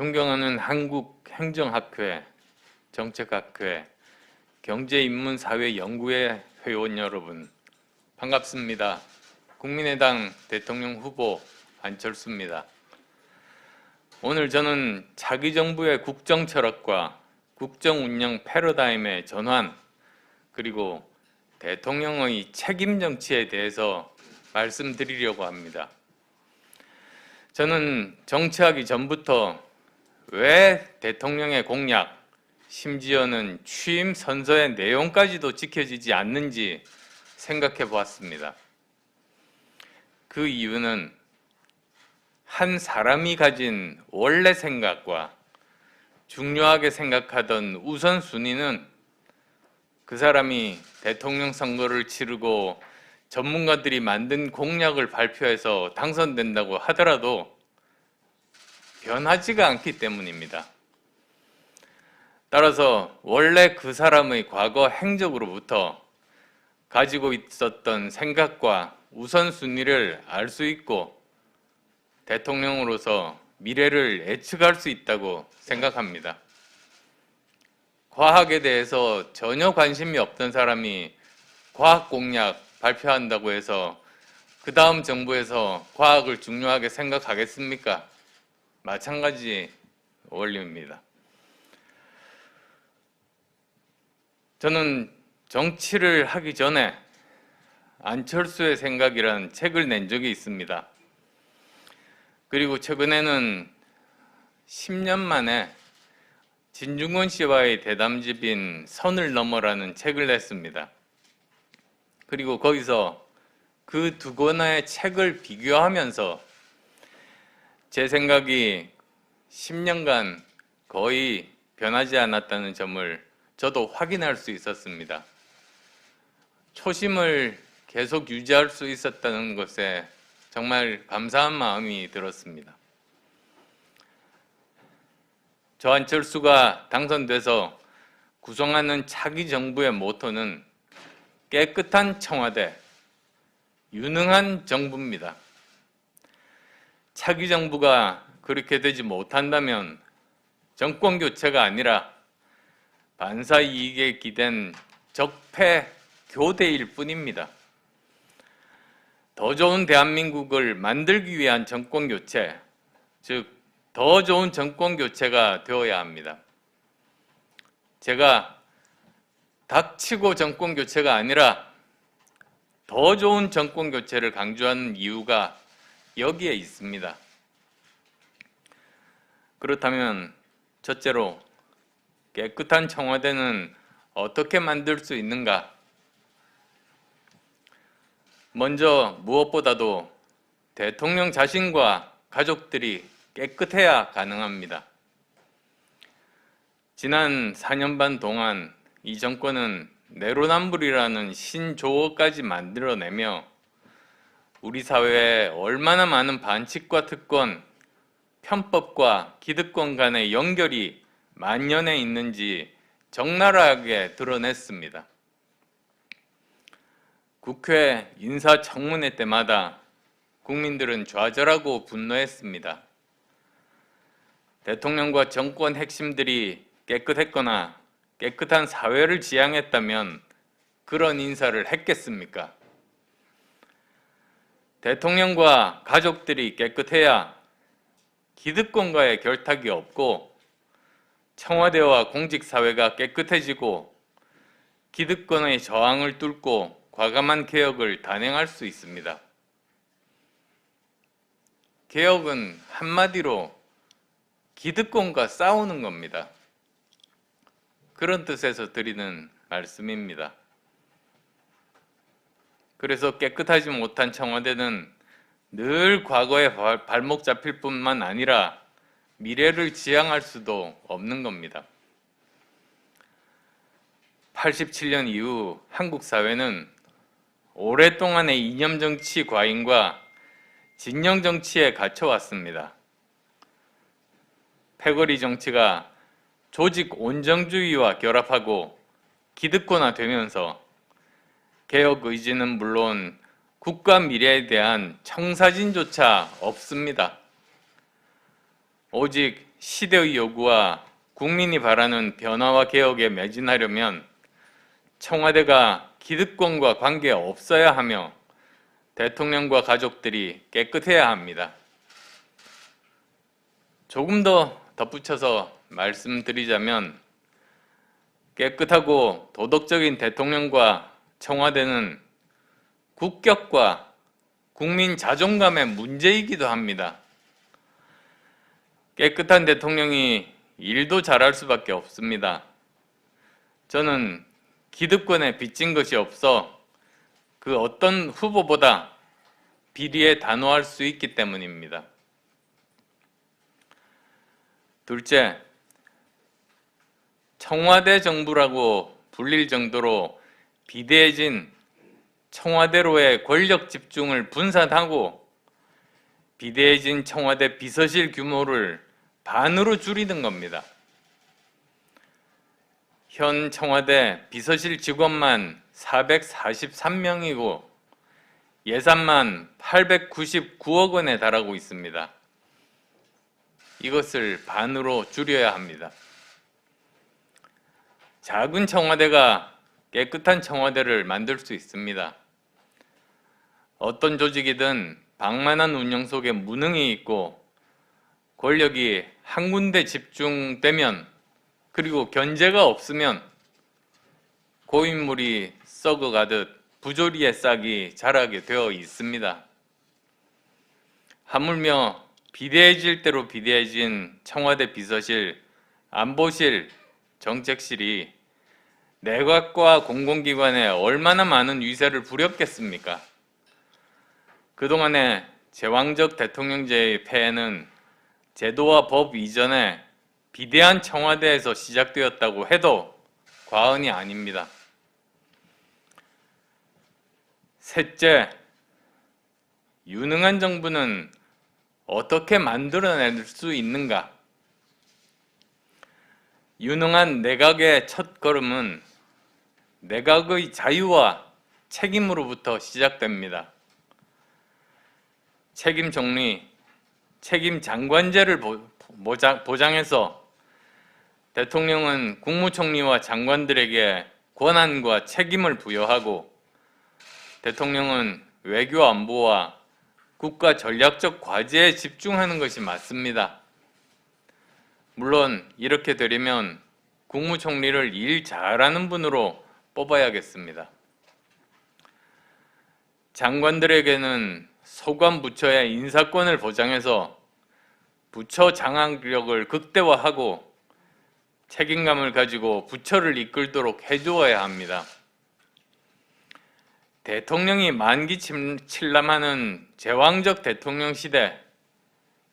존경하는 한국행정학회, 정책학회, 경제인문사회연구회 회원 여러분, 반갑습니다. 국민의당 대통령 후보 안철수입니다. 오늘 저는 차기 정부의 국정 철학과 국정 운영 패러다임의 전환, 그리고 대통령의 책임 정치에 대해서 말씀드리려고 합니다. 저는 정치하기 전부터 왜 대통령의 공약, 심지어는 취임 선서의 내용까지도 지켜지지 않는지 생각해 보았습니다. 그 이유는 한 사람이 가진 원래 생각과 중요하게 생각하던 우선순위는 그 사람이 대통령 선거를 치르고 전문가들이 만든 공약을 발표해서 당선된다고 하더라도 변하지가 않기 때문입니다. 따라서 원래 그 사람의 과거 행적으로부터 가지고 있었던 생각과 우선순위를 알 수 있고 대통령으로서 미래를 예측할 수 있다고 생각합니다. 과학에 대해서 전혀 관심이 없던 사람이 과학 공약 발표한다고 해서 그 다음 정부에서 과학을 중요하게 생각하겠습니까? 마찬가지 원리입니다. 저는 정치를 하기 전에 안철수의 생각이라는 책을 낸 적이 있습니다. 그리고 최근에는 10년 만에 진중권 씨와의 대담집인 선을 넘어라는 책을 냈습니다. 그리고 거기서 그 두 권의 책을 비교하면서 제 생각이 10년간 거의 변하지 않았다는 점을 저도 확인할 수 있었습니다. 초심을 계속 유지할 수 있었다는 것에 정말 감사한 마음이 들었습니다. 저 안철수가 당선돼서 구성하는 차기 정부의 모토는 깨끗한 청와대, 유능한 정부입니다. 차기 정부가 그렇게 되지 못한다면 정권 교체가 아니라 반사 이익에 기댄 적폐 교대일 뿐입니다. 더 좋은 대한민국을 만들기 위한 정권 교체, 즉 더 좋은 정권 교체가 되어야 합니다. 제가 닥치고 정권 교체가 아니라 더 좋은 정권 교체를 강조하는 이유가 여기에 있습니다. 그렇다면 첫째로 깨끗한 청와대는 어떻게 만들 수 있는가? 먼저 무엇보다도 대통령 자신과 가족들이 깨끗해야 가능합니다. 지난 4년 반 동안 이 정권은 내로남불이라는 신조어까지 만들어내며 우리 사회에 얼마나 많은 반칙과 특권, 편법과 기득권 간의 연결이 만연해 있는지 적나라하게 드러냈습니다. 국회 인사청문회 때마다 국민들은 좌절하고 분노했습니다. 대통령과 정권 핵심들이 깨끗했거나 깨끗한 사회를 지향했다면 그런 인사를 했겠습니까? 대통령과 가족들이 깨끗해야 기득권과의 결탁이 없고 청와대와 공직사회가 깨끗해지고 기득권의 저항을 뚫고 과감한 개혁을 단행할 수 있습니다. 개혁은 한마디로 기득권과 싸우는 겁니다. 그런 뜻에서 드리는 말씀입니다. 그래서 깨끗하지 못한 청와대는 늘 과거에 발목 잡힐 뿐만 아니라 미래를 지향할 수도 없는 겁니다. 87년 이후 한국 사회는 오랫동안의 이념 정치 과잉과 진영 정치에 갇혀왔습니다. 패거리 정치가 조직 온정주의와 결합하고 기득권화되면서 개혁 의지는 물론 국가 미래에 대한 청사진조차 없습니다. 오직 시대의 요구와 국민이 바라는 변화와 개혁에 매진하려면 청와대가 기득권과 관계없어야 하며 대통령과 가족들이 깨끗해야 합니다. 조금 더 덧붙여서 말씀드리자면 깨끗하고 도덕적인 대통령과 청와대는 국격과 국민 자존감의 문제이기도 합니다. 깨끗한 대통령이 일도 잘할 수밖에 없습니다. 저는 기득권에 빚진 것이 없어 그 어떤 후보보다 비리에 단호할 수 있기 때문입니다. 둘째, 청와대 정부라고 불릴 정도로 비대해진 청와대로의 권력 집중을 분산하고 비대해진 청와대 비서실 규모를 반으로 줄이는 겁니다. 현 청와대 비서실 직원만 443명이고 예산만 899억 원에 달하고 있습니다. 이것을 반으로 줄여야 합니다. 작은 청와대가 깨끗한 청와대를 만들 수 있습니다. 어떤 조직이든 방만한 운영 속에 무능이 있고 권력이 한 군데 집중되면 그리고 견제가 없으면 고인물이 썩어가듯 부조리의 싹이 자라게 되어 있습니다. 하물며 비대해질 대로 비대해진 청와대 비서실, 안보실, 정책실이 내각과 공공기관에 얼마나 많은 위세를 부렸겠습니까? 그동안의 제왕적 대통령제의 폐해는 제도와 법 이전에 비대한 청와대에서 시작되었다고 해도 과언이 아닙니다. 셋째, 유능한 정부는 어떻게 만들어낼 수 있는가? 유능한 내각의 첫걸음은 내각의 자유와 책임으로부터 시작됩니다. 책임 정리, 책임 장관제를 보장해서 대통령은 국무총리와 장관들에게 권한과 책임을 부여하고 대통령은 외교 안보와 국가 전략적 과제에 집중하는 것이 맞습니다. 물론 이렇게 되려면 국무총리를 일 잘하는 분으로 뽑아야겠습니다. 장관들에게는 소관 부처의 인사권을 보장해서 부처 장악력을 극대화하고 책임감을 가지고 부처를 이끌도록 해주어야 합니다. 대통령이 만기 칠람하는 제왕적 대통령 시대,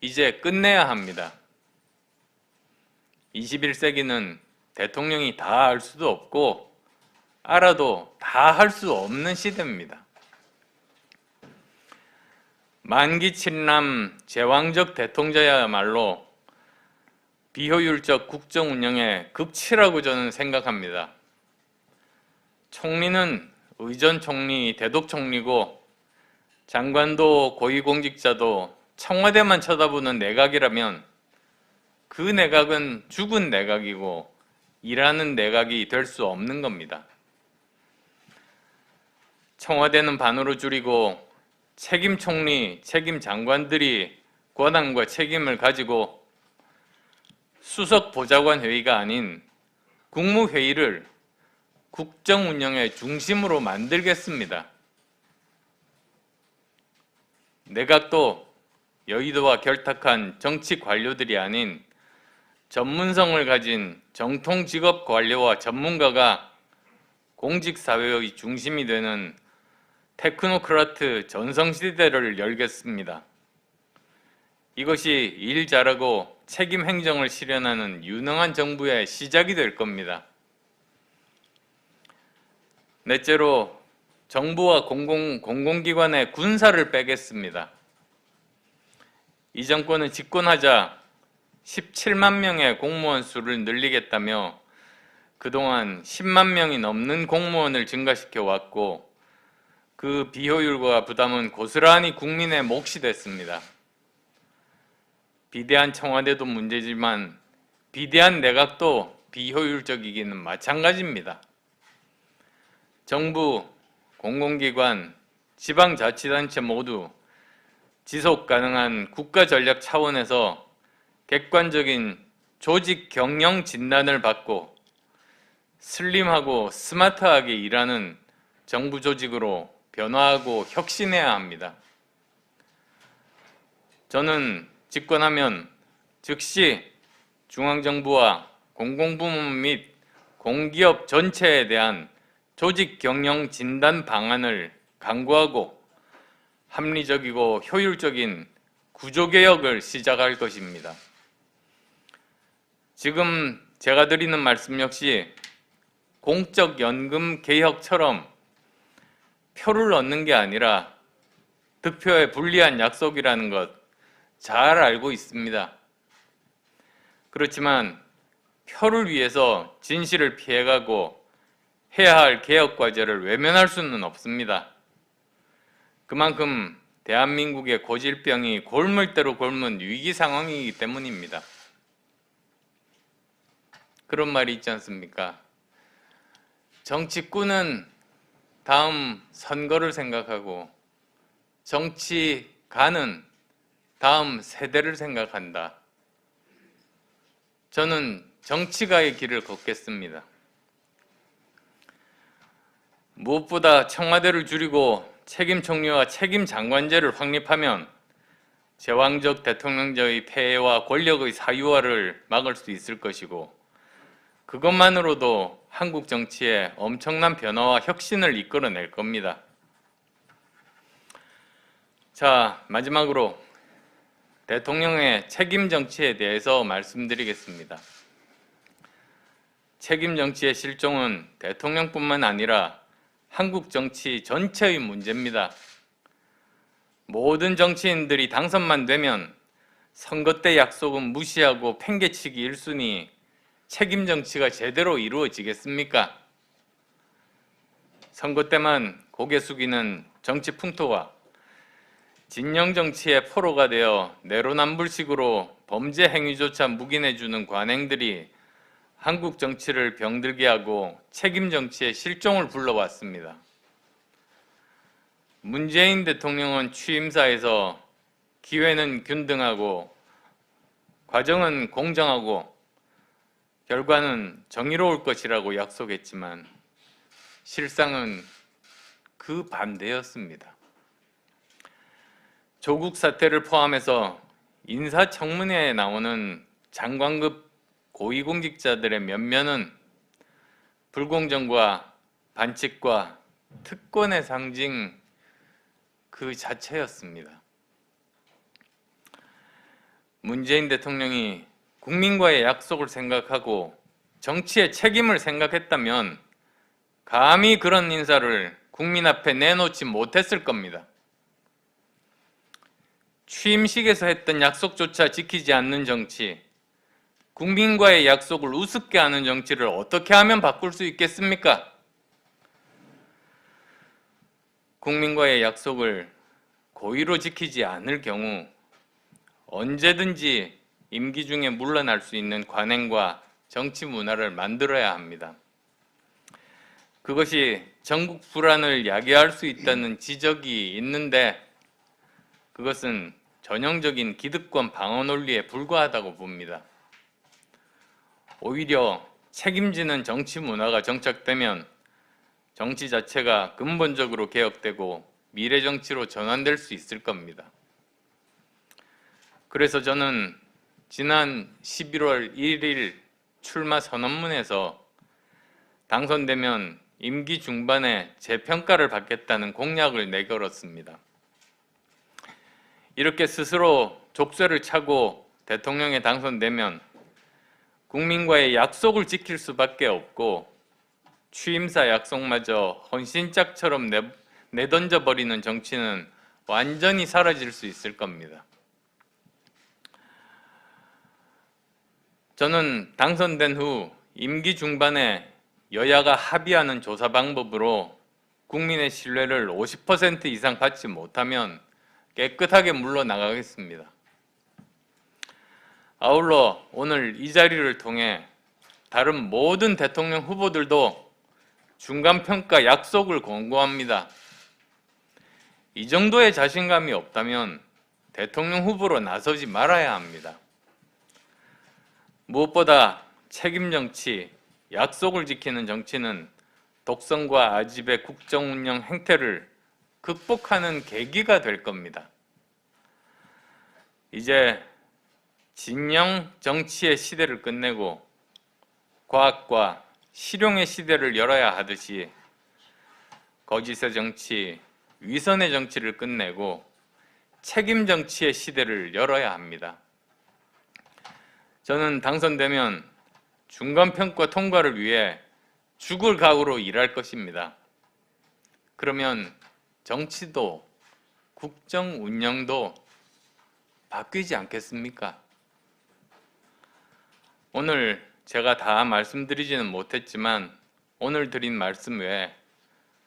이제 끝내야 합니다. 21세기는 대통령이 다 알 수도 없고 알아도 다 할 수 없는 시대입니다. 만기 칠람 제왕적 대통령자야말로 비효율적 국정 운영의 극치라고 저는 생각합니다. 총리는 의전 총리, 대독 총리고 장관도 고위공직자도 청와대만 쳐다보는 내각이라면 그 내각은 죽은 내각이고 일하는 내각이 될 수 없는 겁니다. 청와대는 반으로 줄이고 책임 총리, 책임 장관들이 권한과 책임을 가지고 수석 보좌관 회의가 아닌 국무회의를 국정 운영의 중심으로 만들겠습니다. 내각도 여의도와 결탁한 정치 관료들이 아닌 전문성을 가진 정통 직업 관료와 전문가가 공직사회의 중심이 되는 테크노크라트 전성시대를 열겠습니다. 이것이 일 잘하고 책임 행정을 실현하는 유능한 정부의 시작이 될 겁니다. 넷째로 정부와 공공기관의 군사를 빼겠습니다. 이 정권은 집권하자 17만 명의 공무원 수를 늘리겠다며 그동안 10만 명이 넘는 공무원을 증가시켜 왔고 그 비효율과 부담은 고스란히 국민의 몫이 됐습니다. 비대한 청와대도 문제지만 비대한 내각도 비효율적이기는 마찬가지입니다. 정부, 공공기관, 지방자치단체 모두 지속 가능한 국가 전략 차원에서 객관적인 조직 경영 진단을 받고 슬림하고 스마트하게 일하는 정부 조직으로 변화하고 혁신해야 합니다. 저는 집권하면 즉시 중앙정부와 공공부문 및 공기업 전체에 대한 조직 경영 진단 방안을 강구하고 합리적이고 효율적인 구조개혁을 시작할 것입니다. 지금 제가 드리는 말씀 역시 공적연금 개혁처럼 표를 얻는 게 아니라 득표에 불리한 약속이라는 것 잘 알고 있습니다. 그렇지만 표를 위해서 진실을 피해가고 해야 할 개혁 과제를 외면할 수는 없습니다. 그만큼 대한민국의 고질병이 골물대로 골문 위기 상황이기 때문입니다. 그런 말이 있지 않습니까? 정치꾼은 다음 선거를 생각하고 정치가는 다음 세대를 생각한다. 저는 정치가의 길을 걷겠습니다. 무엇보다 청와대를 줄이고 책임 총리와 책임 장관제를 확립하면 제왕적 대통령제의 폐해와 권력의 사유화를 막을 수 있을 것이고 그것만으로도 한국 정치에 엄청난 변화와 혁신을 이끌어낼 겁니다. 자, 마지막으로 대통령의 책임 정치에 대해서 말씀드리겠습니다. 책임 정치의 실종은 대통령뿐만 아니라 한국 정치 전체의 문제입니다. 모든 정치인들이 당선만 되면 선거 때 약속은 무시하고 팽개치기 1순위, 책임 정치가 제대로 이루어지겠습니까? 선거 때만 고개 숙이는 정치 풍토와 진영 정치의 포로가 되어 내로남불식으로 범죄 행위조차 묵인해주는 관행들이 한국 정치를 병들게 하고 책임 정치의 실종을 불러왔습니다. 문재인 대통령은 취임사에서 기회는 균등하고 과정은 공정하고 결과는 정의로울 것이라고 약속했지만 실상은 그 반대였습니다. 조국 사태를 포함해서 인사청문회에 나오는 장관급 고위공직자들의 면면은 불공정과 반칙과 특권의 상징 그 자체였습니다. 문재인 대통령이 국민과의 약속을 생각하고 정치의 책임을 생각했다면 감히 그런 인사를 국민 앞에 내놓지 못했을 겁니다. 취임식에서 했던 약속조차 지키지 않는 정치, 국민과의 약속을 우습게 하는 정치를 어떻게 하면 바꿀 수 있겠습니까? 국민과의 약속을 고의로 지키지 않을 경우 언제든지 임기 중에 물러날 수 있는 관행과 정치 문화를 만들어야 합니다. 그것이 전국 불안을 야기할 수 있다는 지적이 있는데 그것은 전형적인 기득권 방어 논리에 불과하다고 봅니다. 오히려 책임지는 정치 문화가 정착되면 정치 자체가 근본적으로 개혁되고 미래 정치로 전환될 수 있을 겁니다. 그래서 저는 지난 11월 1일 출마 선언문에서 당선되면 임기 중반에 재평가를 받겠다는 공약을 내걸었습니다. 이렇게 스스로 족쇄를 차고 대통령에 당선되면 국민과의 약속을 지킬 수밖에 없고 취임사 약속마저 헌신짝처럼 내던져버리는 정치는 완전히 사라질 수 있을 겁니다. 저는 당선된 후 임기 중반에 여야가 합의하는 조사 방법으로 국민의 신뢰를 50% 이상 받지 못하면 깨끗하게 물러나가겠습니다. 아울러 오늘 이 자리를 통해 다른 모든 대통령 후보들도 중간평가 약속을 권고합니다. 이 정도의 자신감이 없다면 대통령 후보로 나서지 말아야 합니다. 무엇보다 책임 정치, 약속을 지키는 정치는 독선과 아집의 국정 운영 행태를 극복하는 계기가 될 겁니다. 이제 진영 정치의 시대를 끝내고 과학과 실용의 시대를 열어야 하듯이 거짓의 정치, 위선의 정치를 끝내고 책임 정치의 시대를 열어야 합니다. 저는 당선되면 중간평가 통과를 위해 죽을 각오로 일할 것입니다. 그러면 정치도 국정 운영도 바뀌지 않겠습니까? 오늘 제가 다 말씀드리지는 못했지만 오늘 드린 말씀 외에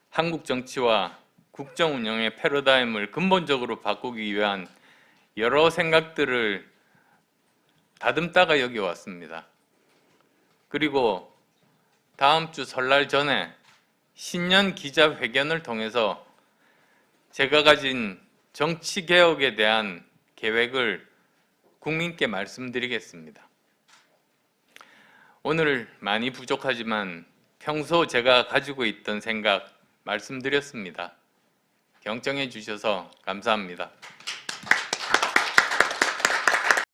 한국 정치와 국정 운영의 패러다임을 근본적으로 바꾸기 위한 여러 생각들을 다듬다가 여기 왔습니다. 그리고 다음 주 설날 전에 신년 기자회견을 통해서 제가 가진 정치개혁에 대한 계획을 국민께 말씀드리겠습니다. 오늘 많이 부족하지만 평소 제가 가지고 있던 생각 말씀드렸습니다. 경청해 주셔서 감사합니다.